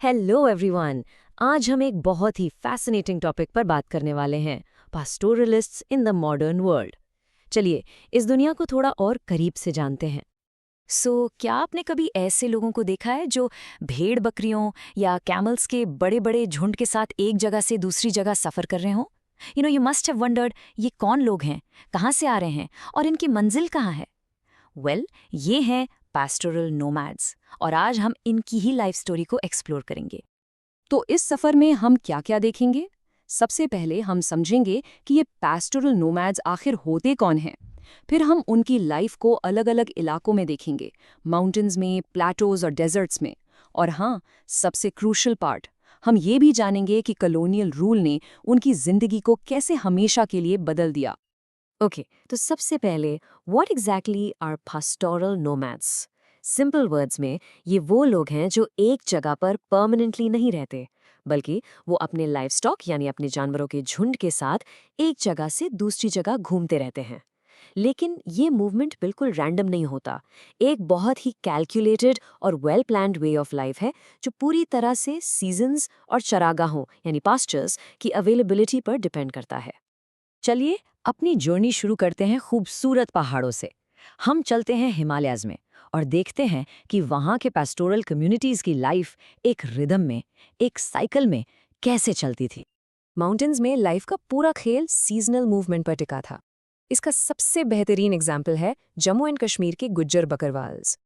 Hello everyone. आज हम एक बहुत ही फैसिनेटिंग टॉपिक पर बात करने वाले हैं, पास्टोरलिस्ट्स इन द मॉडर्न वर्ल्ड। चलिए इस दुनिया को थोड़ा और करीब से जानते हैं। क्या आपने कभी ऐसे लोगों को देखा है जो भेड़ बकरियों या कैमल्स के बड़े बड़े झुंड के साथ एक जगह से दूसरी जगह सफ़र कर रहे हो? यू मस्ट हैव वंडर्ड, ये कौन लोग हैं, कहाँ से आ रहे हैं और इनकी मंजिल कहाँ है? ये हैं पास्टोरल नोमैड्स, और आज हम इनकी ही लाइफ स्टोरी को एक्सप्लोर करेंगे। तो इस सफर में हम क्या क्या देखेंगे? सबसे पहले हम समझेंगे कि ये पैस्टोरल नोमैड्स आखिर होते कौन हैं। फिर हम उनकी लाइफ को अलग-अलग इलाकों में देखेंगे, माउंटेन्स में, प्लेटोज और डेजर्ट्स में। और हाँ, सबसे क्रूशल पार्ट, हम ये भी जानेंगे कि कॉलोनियल रूल ने उनकी जिंदगी को कैसे हमेशा के लिए बदल दिया। तो सबसे पहले what exactly are pastoral nomads? Simple words में ये वो लोग हैं जो एक जगह पर परमानेंटली नहीं रहते, बल्कि वो अपने लाइवस्टॉक यानी अपने जानवरों के झुंड के साथ एक जगह से दूसरी जगह घूमते रहते हैं। लेकिन ये मूवमेंट बिल्कुल रैंडम नहीं होता। एक बहुत ही कैलकुलेटेड और well planned way of life है, जो पूरी तरह से सीजन्स और चरागाहों यानी पास्चर्स की अवेलेबिलिटी पर डिपेंड करता है। चलिए अपनी जर्नी शुरू करते हैं खूबसूरत पहाड़ों से। हम चलते हैं हिमालयाज में और देखते हैं कि वहाँ के पेस्टोरल कम्युनिटीज़ की लाइफ एक रिदम में, एक साइकिल में कैसे चलती थी। माउंटेन्स में लाइफ का पूरा खेल सीजनल मूवमेंट पर टिका था। इसका सबसे बेहतरीन एग्जाम्पल है जम्मू एंड कश्मीर के गुज्जर बकरवाल्स।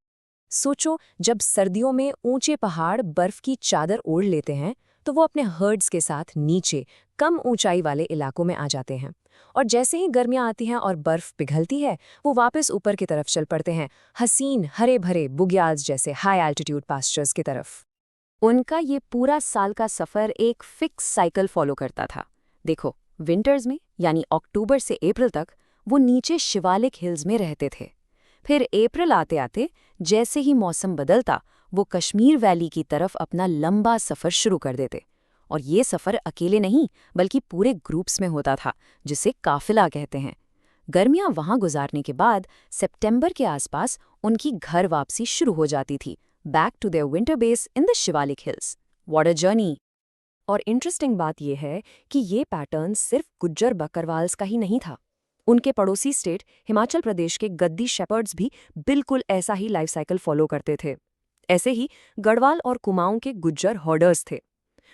सोचो, जब सर्दियों में ऊंचे पहाड़ बर्फ की चादर ओढ़ लेते हैं तो वो अपने हर्ड्स के साथ नीचे कम ऊंचाई वाले इलाकों में आ जाते हैं, और जैसे ही गर्मियां आती हैं और बर्फ पिघलती है, वो वापस ऊपर की तरफ चल पड़ते हैं, हसीन हरे भरे बुग्याल्स जैसे हाई एल्टीट्यूड पास्चर्स की तरफ। उनका ये पूरा साल का सफ़र एक फिक्स साइकिल फॉलो करता था। देखो, विंटर्स में यानी अक्टूबर से अप्रैल तक वो नीचे शिवालिक हिल्स में रहते थे। फिर अप्रैल आते आते जैसे ही मौसम बदलता, वो कश्मीर वैली की तरफ अपना लंबा सफ़र शुरू कर देते। और ये सफ़र अकेले नहीं बल्कि पूरे ग्रुप्स में होता था, जिसे काफिला कहते हैं। गर्मियां वहां गुजारने के बाद सितंबर के आसपास उनकी घर वापसी शुरू हो जाती थी, back to their winter base in the Shivalik hills. What a journey! और इंटरेस्टिंग बात यह है कि ये पैटर्न सिर्फ गुज्जर बकरवाल्स का ही नहीं था। उनके पड़ोसी स्टेट हिमाचल प्रदेश के गद्दी शेपर्ड्स भी बिल्कुल ऐसा ही लाइफ साइकिल फॉलो करते थे। ऐसे ही गढ़वाल और कुमाऊं के गुज्जर हॉर्डर्स थे।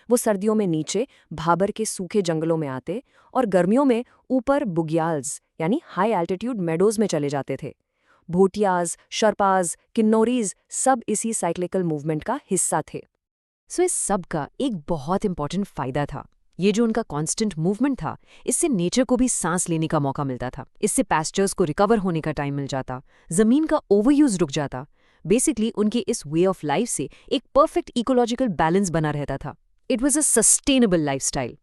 वो सर्दियों में नीचे भाबर के सूखे जंगलों में आते और गर्मियों में ऊपर बुग्याल्स यानी हाई एल्टीट्यूड मेडोज में चले जाते थे। भूटियाज, शर्पाज, किन्नौरीज सब इसी साइक्लिकल मूवमेंट का हिस्सा थे। इस सब का एक बहुत इंपॉर्टेंट फायदा था। ये जो उनका कांस्टेंट मूवमेंट था, इससे नेचर को भी सांस लेने का मौका मिलता था। इससे पैस्चर्स को रिकवर होने का टाइम मिल जाता, जमीन का ओवरयूज रुक जाता। बेसिकली उनके इस वे ऑफ लाइफ से एक परफेक्ट इकोलॉजिकल बैलेंस बना रहता था। It was a sustainable lifestyle.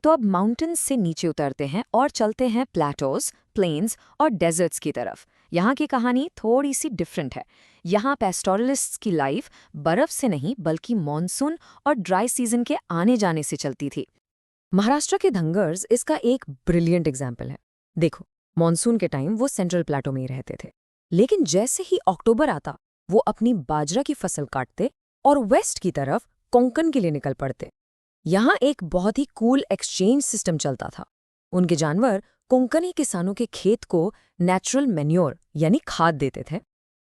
तो अब माउंटेन्स से नीचे उतरते हैं और चलते हैं प्लेटोज, प्लेन्स और डेजर्ट्स की तरफ। यहाँ की कहानी थोड़ी सी डिफरेंट है। यहाँ पेस्टोरलिस्ट्स की लाइफ बर्फ से नहीं बल्कि मॉनसून और ड्राई सीजन के आने जाने से चलती थी। महाराष्ट्र के धंगर्स इसका एक ब्रिलियंट एग्जाम्पल है। देखो, मॉनसून के टाइम वो सेंट्रल प्लेटो में ही रहते थे, लेकिन जैसे ही अक्टूबर आता, वो अपनी बाजरा की फसल काटते और वेस्ट की तरफ कोंकण के लिए निकल पड़ते। यहाँ एक बहुत ही कूल एक्सचेंज सिस्टम चलता था। उनके जानवर कोंकणी किसानों के खेत को नेचुरल मैन्योर यानी खाद देते थे,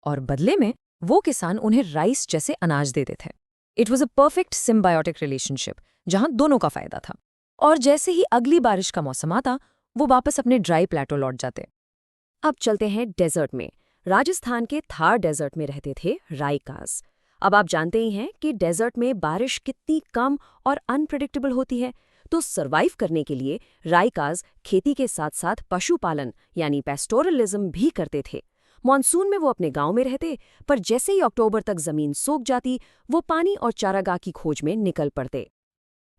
और बदले में वो किसान उन्हें राइस जैसे अनाज देते थे। It was a perfect symbiotic relationship जहाँ दोनों का फायदा था। और जैसे ही अगली बारिश का मौसम आता, वो वापस अपने ड्राई प्लेटो लौट जाते। अब चलते हैं डेजर्ट में। राजस्थान के थार डेजर्ट में रहते थे राइकास। अब आप जानते ही हैं कि डेजर्ट में बारिश कितनी कम और अनप्रेडिक्टेबल होती है, तो सरवाइव करने के लिए राइकास खेती के साथ साथ पशुपालन यानी पेस्टोरलिज्म भी करते थे। मॉनसून में वो अपने गांव में रहते, पर जैसे ही अक्टूबर तक जमीन सूख जाती, वो पानी और चारागाह की खोज में निकल पड़ते।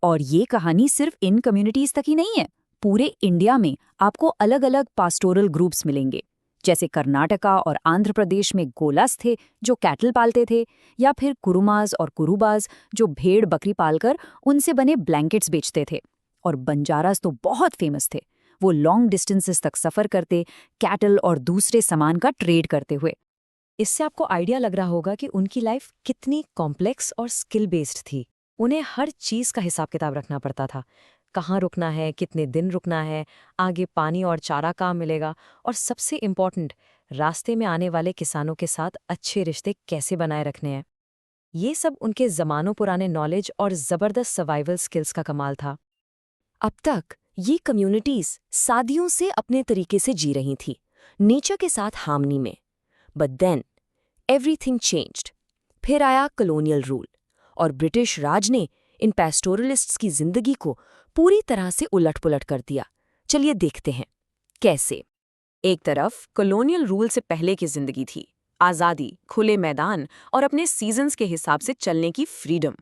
और ये कहानी सिर्फ इन कम्युनिटीज तक ही नहीं है। पूरे इंडिया में आपको अलग अलग पास्टोरल ग्रुप्स मिलेंगे। जैसे कर्नाटका और आंध्र प्रदेश में गोलास थे जो कैटल पालते थे, या फिर कुरुमास और कुरुबाज जो भेड़ बकरी पालकर उनसे बने ब्लैंकेट्स बेचते थे। और बंजारास तो बहुत फेमस थे। वो लॉन्ग डिस्टेंसेस तक सफ़र करते, कैटल और दूसरे सामान का ट्रेड करते हुए। इससे आपको आइडिया लग रहा होगा कि उनकी लाइफ कितनी कॉम्प्लेक्स और स्किल बेस्ड थी। उन्हें हर चीज़ का हिसाब किताब रखना पड़ता था। कहाँ रुकना है, कितने दिन रुकना है, आगे पानी और चारा कहाँ मिलेगा, और सबसे इम्पॉर्टेंट, रास्ते में आने वाले किसानों के साथ अच्छे रिश्ते कैसे बनाए रखने हैं। ये सब उनके ज़मानों पुराने नॉलेज और ज़बरदस्त सर्वाइवल स्किल्स का कमाल था। अब तक ये कम्युनिटीज़ सदियों से अपने तरीके से जी रही थी, नेचर के साथ हार्मनी में। But then everything changed. फिर आया कॉलोनियल रूल, और ब्रिटिश राज ने इन पैस्टोरलिस्ट्स की जिंदगी को पूरी तरह से उलट-पुलट कर दिया। चलिए देखते हैं कैसे। एक तरफ कॉलोनियल रूल से पहले की जिंदगी थी, आज़ादी, खुले मैदान और अपने सीजन्स के हिसाब से चलने की फ्रीडम।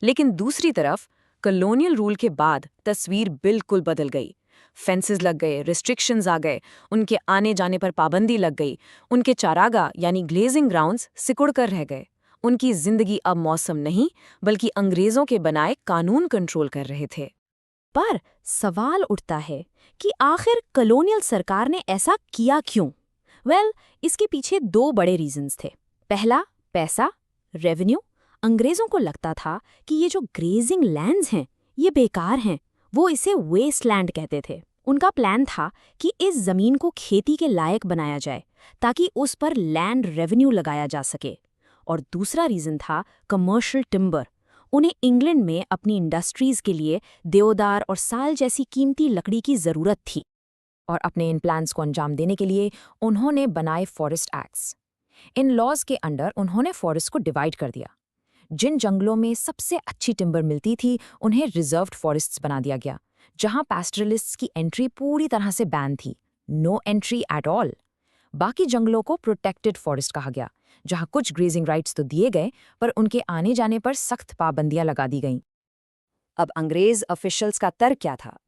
लेकिन दूसरी तरफ कॉलोनियल रूल के बाद तस्वीर बिल्कुल बदल गई। फेंसेस लग गए, रिस्ट्रिक्शंस आ गए, उनके आने जाने पर पाबंदी लग गई, उनके चारागाह यानी ग्लेजिंग ग्राउंड्स सिकुड़ कर रह गए। उनकी जिंदगी अब मौसम नहीं बल्कि अंग्रेजों के बनाए कानून कंट्रोल कर रहे थे। पर सवाल उठता है कि आखिर कॉलोनियल सरकार ने ऐसा किया क्यों? इसके पीछे दो बड़े रीजंस थे। पहला, पैसा, रेवेन्यू। अंग्रेजों को लगता था कि ये जो ग्रेजिंग लैंड्स हैं ये बेकार हैं। वो इसे वेस्टलैंड कहते थे। उनका प्लान था कि इस जमीन को खेती के लायक बनाया जाए ताकि उस पर लैंड रेवेन्यू लगाया जा सके। और दूसरा रीजन था कमर्शियल टिम्बर। उन्हें इंग्लैंड में अपनी इंडस्ट्रीज के लिए देवदार और साल जैसी कीमती लकड़ी की जरूरत थी। और अपने इन प्लान्स को अंजाम देने के लिए उन्होंने बनाए फॉरेस्ट एक्ट्स। इन लॉज के अंडर उन्होंने फॉरेस्ट को डिवाइड कर दिया। जिन जंगलों में सबसे अच्छी टिम्बर मिलती थी उन्हें रिजर्व्ड फॉरेस्ट्स बना दिया गया, जहां पैस्टरलिस्ट्स की एंट्री पूरी तरह से बैन थी, नो एंट्री एट ऑल। बाकी जंगलों को प्रोटेक्टेड फॉरेस्ट कहा गया, जहां कुछ ग्रेजिंग राइट्स तो दिए गए पर उनके आने जाने पर सख्त पाबंदियां लगा दी गईं। अब अंग्रेज ऑफिशियल्स का तर्क क्या था?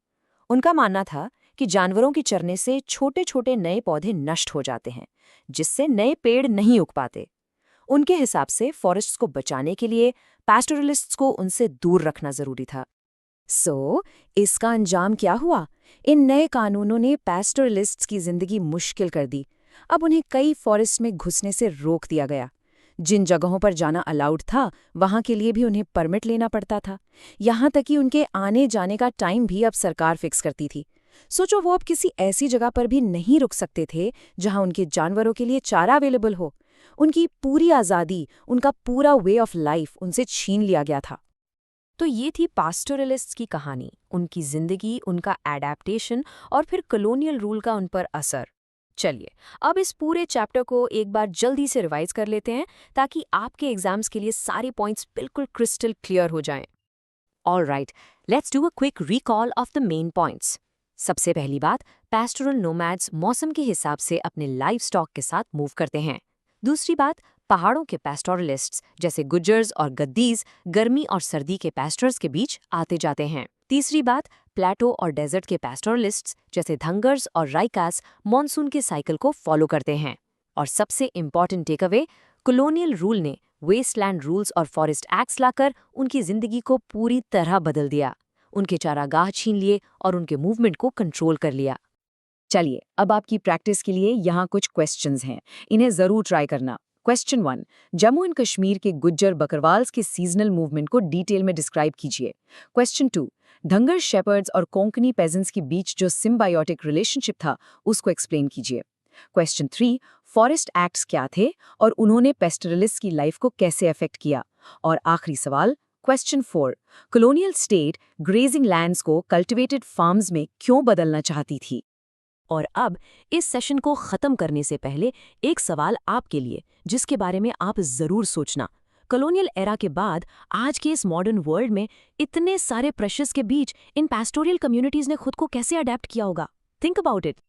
उनका मानना था कि जानवरों की चरने से छोटे छोटे नए पौधे नष्ट हो जाते हैं, जिससे नए पेड़ नहीं उग पाते। उनके हिसाब से फॉरेस्ट्स को बचाने के लिए पैस्टोरलिस्ट्स को उनसे दूर रखना जरूरी था। इसका अंजाम क्या हुआ? इन नए कानूनों ने पैस्टोरलिस्ट्स की जिंदगी मुश्किल कर दी। अब उन्हें कई फॉरेस्ट में घुसने से रोक दिया गया। जिन जगहों पर जाना अलाउड था वहां के लिए भी उन्हें परमिट लेना पड़ता था। यहां तक कि उनके आने जाने का टाइम भी अब सरकार फिक्स करती थी। सोचो, वो अब किसी ऐसी जगह पर भी नहीं रुक सकते थे जहां उनके जानवरों के लिए चारा अवेलेबल हो। उनकी पूरी आज़ादी, उनका पूरा वे ऑफ लाइफ उनसे छीन लिया गया था। तो ये थी पास्टोरलिस्ट्स की कहानी, उनकी जिंदगी, उनका एडेप्टेशन और फिर कॉलोनियल रूल का उन पर असर। चलिए अब इस पूरे चैप्टर को एक बार जल्दी से रिवाइज कर लेते हैं ताकि आपके एग्जाम्स के लिए सारे पॉइंट्स बिल्कुल क्रिस्टल क्लियर हो जाएं। Alright, let's do a quick recall of the main points. सबसे पहली बात, पैस्टोरल नोमैड्स मौसम के हिसाब से अपने लाइफ स्टॉक के साथ मूव करते हैं। दूसरी बात, पहाड़ों के पैस्टोरलिस्ट्स जैसे गुज्जर्स और गद्दीज गर्मी और सर्दी के पैस्टर्स के बीच आते जाते हैं। तीसरी बात, प्लेटो और डेजर्ट के पैस्टोरलिस्ट्स जैसे धंगर्स और राइकास मॉनसून के साइकिल को फॉलो करते हैं। और सबसे इम्पॉर्टेंट टेकअवे, कॉलोनियल रूल ने वेस्टलैंड रूल्स और फॉरेस्ट एक्ट्स लाकर उनकी जिंदगी को पूरी तरह बदल दिया। उनके चारागाह छीन लिए और उनके मूवमेंट को कंट्रोल कर लिया। चलिए अब आपकी प्रैक्टिस के लिए यहाँ कुछ क्वेश्चंस हैं, इन्हें जरूर ट्राई करना। क्वेश्चन 1, जम्मू एंड कश्मीर के गुज्जर बकरवाल्स के सीजनल मूवमेंट को डिटेल में डिस्क्राइब कीजिए। क्वेश्चन 2, धंगर शेपर्ड्स और कोंकणी पेजेंट्स के बीच जो सिम्बायोटिक रिलेशनशिप था उसको एक्सप्लेन कीजिए। क्वेश्चन 3, फॉरेस्ट एक्ट्स क्या थे और उन्होंने पेस्टोरलिस्ट की लाइफ को कैसे अफेक्ट किया। और आखिरी सवाल, question 4, colonial state grazing lands को कल्टिवेटेड फार्म्स में क्यों बदलना चाहती थी। और अब इस सेशन को खत्म करने से पहले एक सवाल आपके लिए जिसके बारे में आप जरूर सोचना। कॉलोनियल एरा के बाद आज के इस मॉडर्न वर्ल्ड में इतने सारे प्रेशर्स के बीच इन पैस्टोरियल कम्युनिटीज ने खुद को कैसे अडेप्ट किया होगा? Think about it.